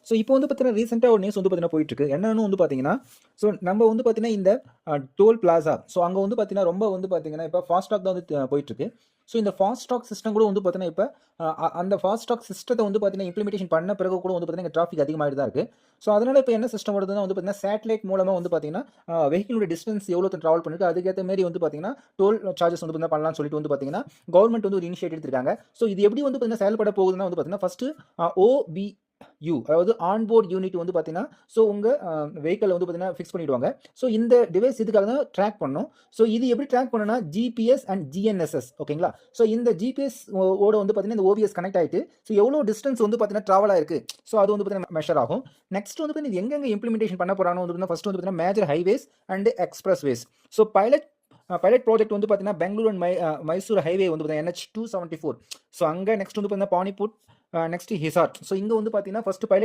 So இப்போ வந்து பார்த்தீங்கன்னா ரீசெண்டாக ஒரு நியூஸ் வந்து பார்த்தீங்கன்னா போயிட்டு இருக்கு. என்னன்னு வந்து பார்த்தீங்கன்னா, ஸோ நம்ம வந்து பார்த்தீங்கன்னா இந்த டோல் பிளாசா, ஸோ அங்கே வந்து பார்த்தீங்கன்னா ரொம்ப வந்து பார்த்தீங்கன்னா இப்போ ஃபாஸ்டாக் தான் வந்து போயிட்டு இருக்கு. ஸோ இந்த ஃபாஸ்டாக் சிஸ்டம் கூட வந்து பார்த்தீங்கன்னா இப்போ அந்த ஃபாஸ்டாக் சிஸ்டத்தை வந்து பார்த்தீங்கன்னா இம்ப்ளிமெண்டேஷன் பண்ண பிறகு கூட வந்து பார்த்தீங்கன்னா டிராஃபிக் அதிகமாகிட்டு தான் இருக்கு. ஸோ அதனால இப்போ என்ன சிஸ்டம் வருதுன்னா வந்து பார்த்தீங்கன்னா சேட்டலைட் மூலமாக வந்து பார்த்தீங்கன்னா வெஹிக்கிளோட டிஸ்டன்ஸ் எவ்வளோ ட்ராவல் பண்ணிருக்கு அதுக்கேற்ற மாதிரி வந்து பார்த்தீங்கன்னா டோல் சார்ஜஸ் வந்து பார்த்தீங்கன்னா பண்ணலாம்னு சொல்லிட்டு வந்து பார்த்தீங்கன்னா கவர்மெண்ட் வந்து ஒரு இனிஷியேட்டிவ் எடுத்திருக்காங்க. ஸோ இது எப்படி வந்து பார்த்தீங்கன்னா செயல்பட போகுதுன்னா வந்து பார்த்தீங்கன்னா ஃபர்ஸ்ட் ஓபி அதாவது ஆன்போர்ட் யூனிட் வந்து பார்த்தீங்கன்னா ஸோ உங்கள் வெஹிக்கிள் வந்து பார்த்தீங்கன்னா ஃபிக்ஸ் பண்ணிவிடுவாங்க. ஸோ இந்த டிவைஸ் இதுக்காக தான் ட்ராக் பண்ணணும். ஸோ இது எப்படி ட்ராக் பண்ணணும்னா ஜிபிஎஸ் அண்ட் ஜிஎன்எஸ்எஸ் ஓகேங்களா. ஸோ இந்த ஜிபிஎஸ் ஓட வந்து பார்த்தீங்கன்னா இந்த ஓபிஎஸ் கனெக்ட் ஆகிட்டு ஸோ எவ்வளோ டிஸ்டன்ஸ் வந்து பார்த்தீங்கன்னா ட்ராவல் ஆயிருக்கு ஸோ அது வந்து பார்த்தீங்கன்னா மெஷர் ஆகும். நெக்ஸ்ட் வந்து பார்த்தீங்கன்னா எங்கெங்கே இம்ப்ளிமெண்டேஷன் பண்ண போகிறாங்க வந்து பார்த்தீங்கன்னா ஃபர்ஸ்ட் வந்து பார்த்தீங்கன்னா major highways and expressways. So pilot project வந்து பார்த்தீங்கன்னா பெங்களூர் அண்ட் மைசூர் ஹைவே வந்து பார்த்தீங்கன்னா NH 274. ஸோ அங்கே நெக்ஸ்ட் வந்து பார்த்தீங்கன்னா பானிபூட் நெக்ஸ்ட் ஹிசார். ஸோ இங்கே வந்து பார்த்தீங்கன்னா ஃபர்ஸ்ட் பைலட்